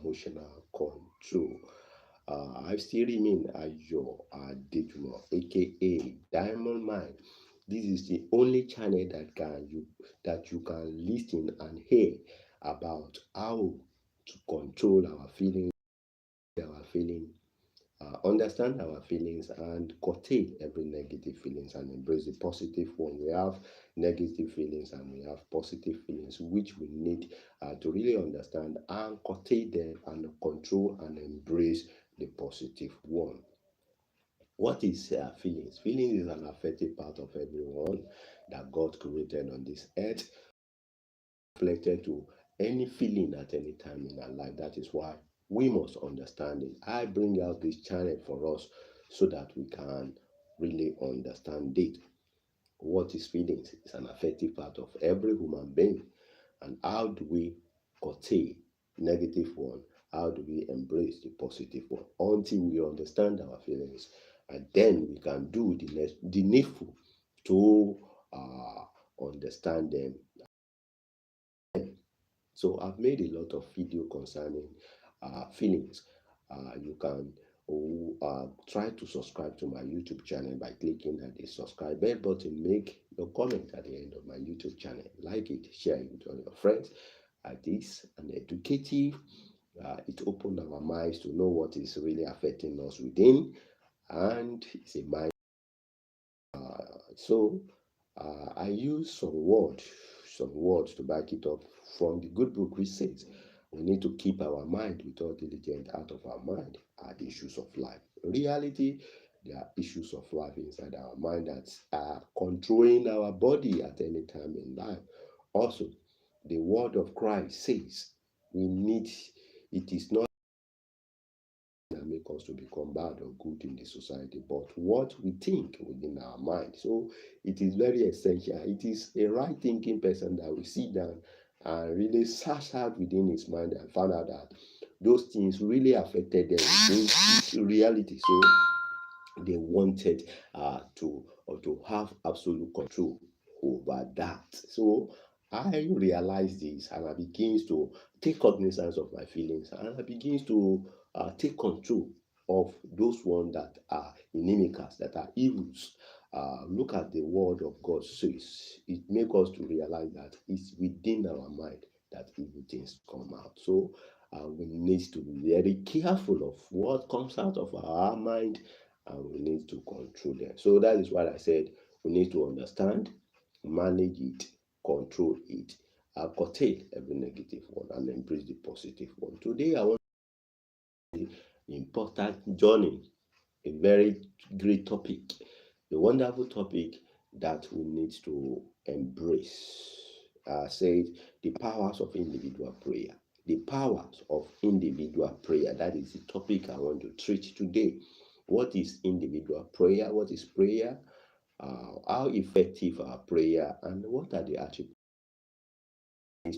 emotional control. I still remain Ayo Adejumo, aka Diamond Mind. This is the only channel that you can listen and hear about how to control our feelings, understand our feelings, and curtail every negative feelings and embrace the positive one. We have negative feelings and we have positive feelings, which we need to really understand and curtail them and control and embrace the positive one. What is feelings? Feelings is an affective part of everyone that God created on this earth, reflected to any feeling at any time in our life. That is why we must understand it. I bring out this channel for us so that we can really understand it. What is feelings? It's an affective part of every human being. And how do we curtail negative one? How do we embrace the positive one? Until we understand our feelings, and then we can do the needful to understand them. So I've made a lot of video concerning feelings. You can try to subscribe to my YouTube channel by clicking at the subscribe bell button. Make your comment at the end of my YouTube channel. Like it, share it with all your friends. This and educative. It opened our minds to know what is really affecting us within, and it's a mind. So I use some words to back it up from the good book, which says we need to keep our mind with all diligence. Out of our mind are the issues of life. In reality, there are issues of life inside our mind that are controlling our body at any time in life. Also, the word of Christ says we need, it is not that make us to become bad or good in the society, but what we think within our mind. So it is very essential. It is a right thinking person that will sit down and really search out within his mind and find out that those things really affected them in reality. So they wanted to have absolute control over that. So I realized this and I begins to take cognizance of my feelings and I begins to take control of those ones that are inimical, that are evils. Look at the word of God says. It makes us to realize that it's within our mind that evil things come out. So we need to be very careful of what comes out of our mind, and we need to control them. So that is what I said. We need to understand, manage it, control it, curtail every negative one, and embrace the positive one. Today, I want to important journey, a very great topic, a wonderful topic that we need to embrace. Said the powers of individual prayer. The powers of individual prayer. That is the topic I want to treat today. What is individual prayer? What is prayer? How effective are prayer? And what are the attributes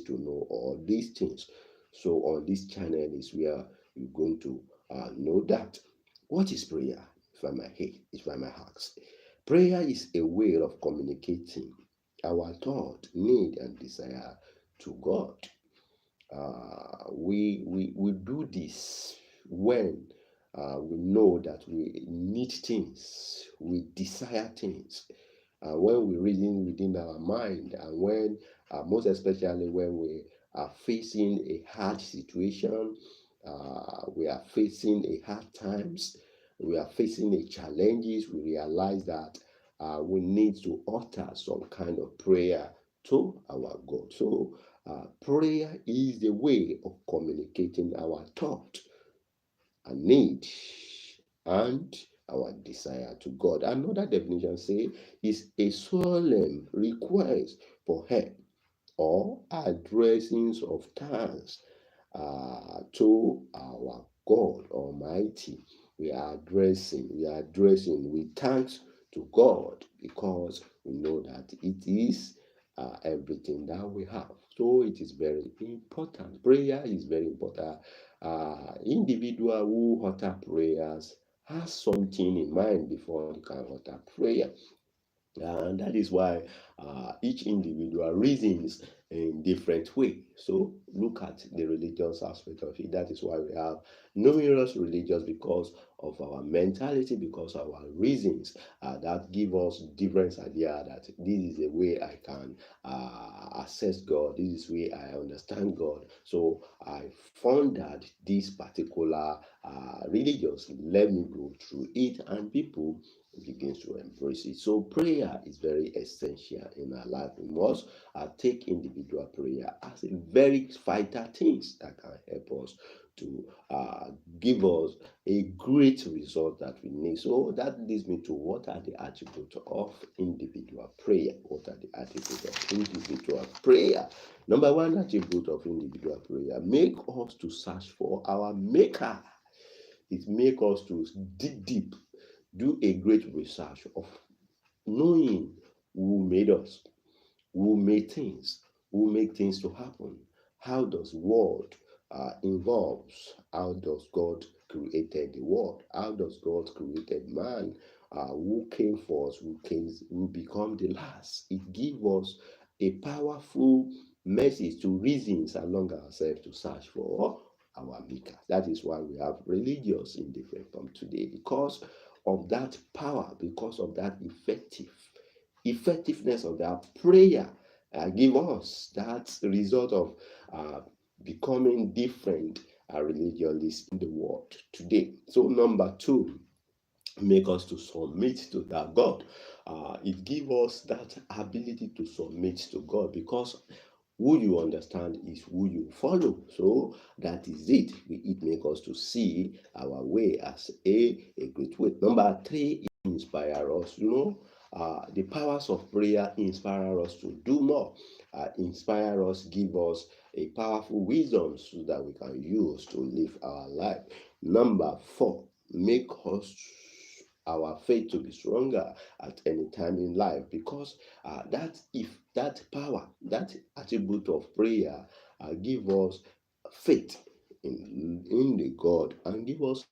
to know all these things? So on this channel is where you're going to know that. What is prayer? If I may ask. Prayer is a way of communicating our thought, need, and desire to God. We do this when we know that we need things, we desire things, when we reason within our mind, and when most especially when we are facing a hard situation, we are facing a hard times, we are facing a challenges, we realize that we need to utter some kind of prayer to our God. So prayer is the way of communicating our thought and need and our desire to God. Another definition say is a solemn request for help or addressings of thanks to our God Almighty. We are addressing with thanks to God because we know that it is everything that we have. So it is very important. Prayer is very important. Individual who utter prayers has something in mind before they can utter prayer. And that is why each individual reasons in different way. So look at the religious aspect of it. That is why we have numerous religions, because of our mentality, because of our reasons that give us different idea that this is the way I can assess God. This is the way I understand God. So I found that this particular religions let me go through it, and people begins to embrace it. So prayer is very essential in our life. We must take individual prayer as a very vital things that can help us to give us a great result that we need. So that leads me to what are the attributes of individual prayer? What are the attributes of individual prayer? Number one attribute of individual prayer: make us to search for our maker. It make us to dig deep, do a great research of knowing who made us, who made things, who make things to happen. How does world involves? How does God created the world? How does God created man? Who came first? Who become the last? It gives us a powerful message to reasons along ourselves to search for our maker. That is why we have religious in different form today, because of that power, because of that effectiveness of that prayer give us that result of uh, becoming different religionists in the world today. So number two, make us to submit to that God. It gives us that ability to submit to God, because who you understand is who you follow. So that is it. It makes us to see our way as a great way. Number three, it inspires us. The powers of prayer inspire us to do more. Inspire us, give us a powerful wisdom so that we can use to live our life. Number four, make us our faith to be stronger at any time in life, because that power, that attribute of prayer give us faith in the God, and give us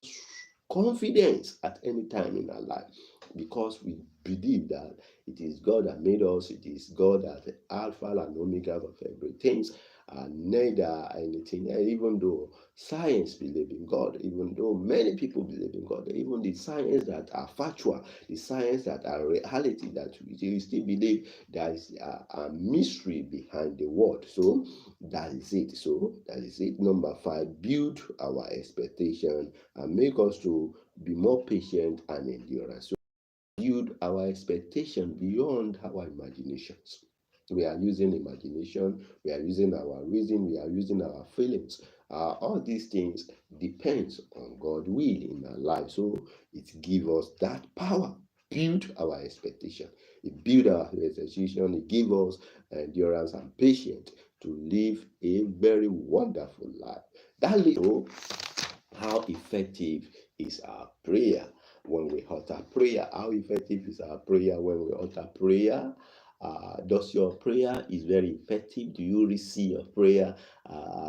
confidence at any time in our life, because we believe that it is God that made us, it is God that the Alpha and Omega of everything, and neither anything, even though science believe in God, even though many people believe in God, even the science that are factual, the science that are reality, that we still believe there is a mystery behind the word. So that is it. So that is it. Number five, build our expectation and make us to be more patient and endurance. So build our expectation beyond our imaginations. We are using imagination, we are using our reason, we are using our feelings. All these things depends on God's will in our life. So it gives us that power. Build our expectation. It build our expectation. It gives us endurance and patience to live a very wonderful life. That leads to how effective is our prayer when we utter prayer. How effective is our prayer when we utter prayer? Does your prayer is very effective? Do you receive your prayer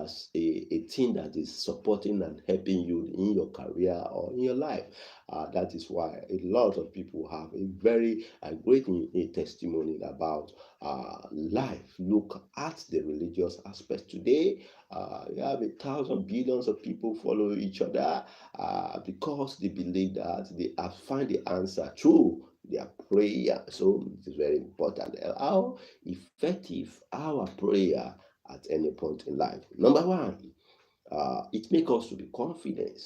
as a thing that is supporting and helping you in your career or in your life? That is why a lot of people have a very great testimony about life. Look at the religious aspect today. You have 1,000 billions of people follow each other because they believe that they have found the answer through their prayer. So it is very important how effective our prayer at any point in life. Number one, it makes us to be confident.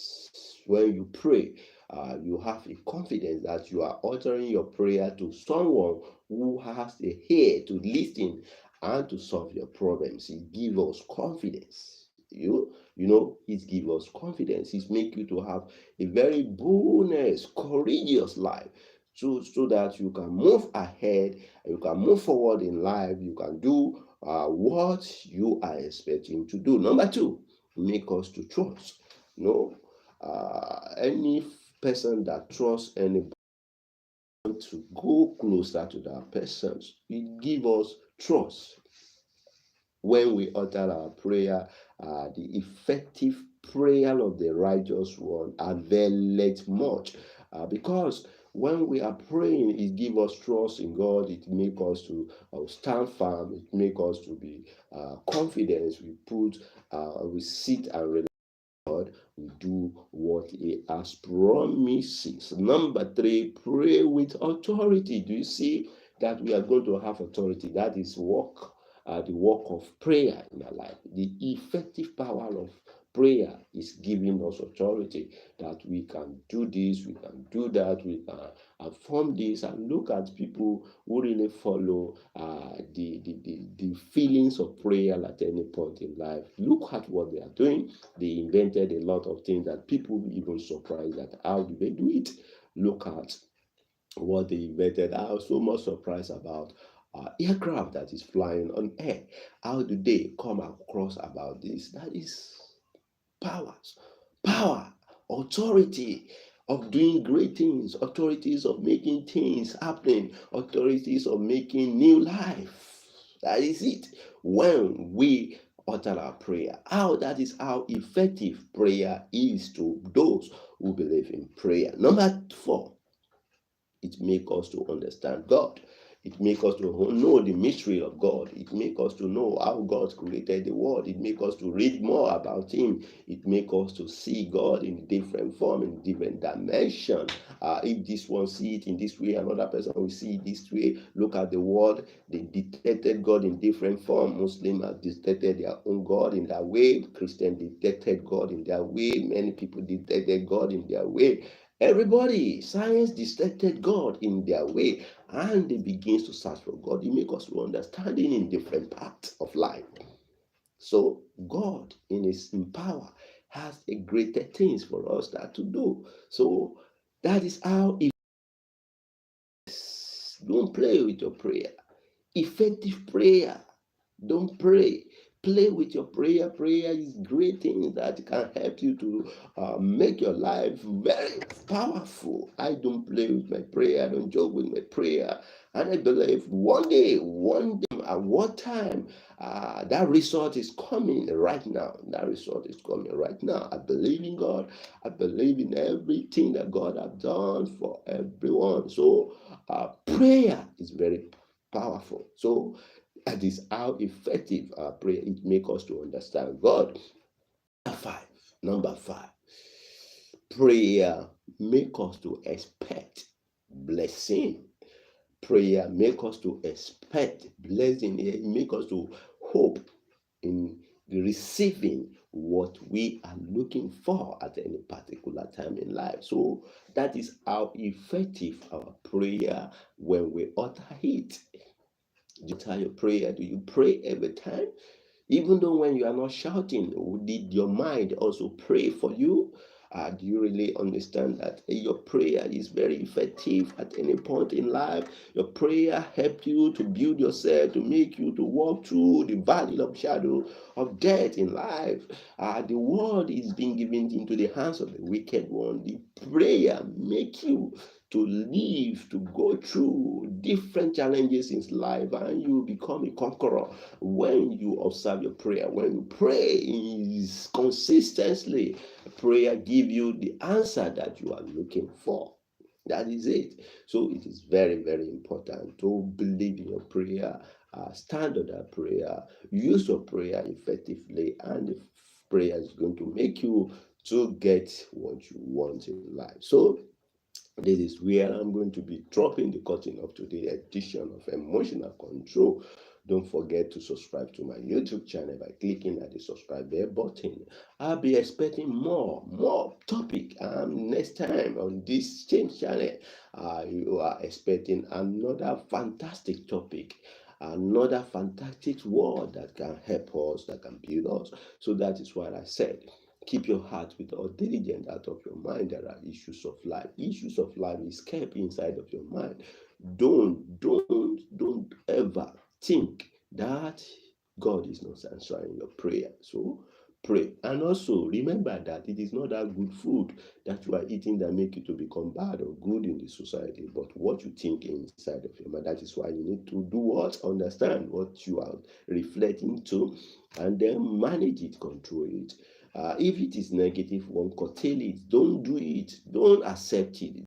When you pray, you have a confidence that you are uttering your prayer to someone who has a ear to listen and to solve your problems. It gives us confidence. It gives us confidence. It makes you to have a very boldness, courageous life. So that you can move ahead, you can move forward in life, you can do what you are expecting to do. Number two, make us to trust. Any person that trusts anybody to go closer to that person, it gives us trust. When we utter our prayer, the effective prayer of the righteous one availeth much, because when we are praying, it gives us trust in God. It makes us to stand firm. It makes us to be confident. We sit and rely on God. We do what He has promises. Number three, pray with authority. Do you see that we are going to have authority? That is the work of prayer in our life. The effective power of prayer is giving us authority that we can do this, we can do that, we can affirm this, and look at people who really follow the feelings of prayer at any point in life. Look at what they are doing. They invented a lot of things that people even surprised at how do they do it. Look at what they invented. I was so much surprised about aircraft that is flying on air. How do they come across about this? That is power, authority of doing great things, authorities of making things happening, authorities of making new life. That is it. When we utter our prayer, that is how effective prayer is to those who believe in prayer. Number four, it makes us to understand God. It makes us to know the mystery of God. It makes us to know how God created the world. It makes us to read more about Him. It makes us to see God in different form, in different dimension. If this one see it in this way, another person will see it this way. Look at the world. They detected God in different form. Muslims have detected their own God in their way. Christians detected God in their way. Many people detected God in their way. Everybody, science detected God in their way, and they begins to search for God. It makes us to understanding in different parts of life. So God, in His power, has a greater things for us that to do. So that is how it is. Don't play with your prayer. Effective prayer. Don't pray. Play with your prayer. Prayer is great thing that can help you to make your life very powerful. I don't play with my prayer. I don't joke with my prayer. And I believe one day, at what time, that result is coming right now. That result is coming right now. I believe in God. I believe in everything that God has done for everyone. So prayer is very powerful. So that is how effective our prayer. It makes us to understand God. Number five, prayer make us to expect blessing. Prayer make us to expect blessing. It make us to hope in receiving what we are looking for at any particular time in life. So that is how effective our prayer when we utter it. Do you utter your prayer? Do you pray every time? Even though when you are not shouting, did your mind also pray for you? Do you really understand that your prayer is very effective at any point in life? Your prayer helps you to build yourself, to make you to walk through the valley of shadow of death in life. The world is being given into the hands of the wicked one. The prayer make you to live, to go through different challenges in life, and you become a conqueror when you observe your prayer. When you pray is consistently, prayer give you the answer that you are looking for. That is it. So it is very, very important to believe in your prayer, stand on that prayer, use your prayer effectively, and the prayer is going to make you to get what you want in life. So this is where I'm going to be dropping the curtain of today's edition of Emotional Control. Don't forget to subscribe to my YouTube channel by clicking at the subscribe button. I'll be expecting more topic. Next time on this same channel, you are expecting another fantastic topic, another fantastic word that can help us, that can build us. So that is what I said. Keep your heart with all diligence out of your mind. There are issues of life. Issues of life is kept inside of your mind. Don't ever think that God is not answering your prayer. So pray. And also remember that it is not that good food that you are eating that make you to become bad or good in the society, but what you think inside of your mind. That is why you need to do what? Understand what you are reflecting to, and then manage it, control it. If it is negative, one curtail it. Don't do it. Don't accept it.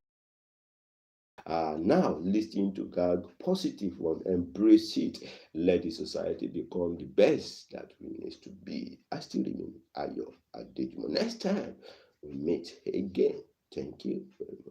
Now, listening to God, positive one, embrace it. Let the society become the best that we need to be. I still remain Ayo Adejimo. Next time we meet again. Thank you very much.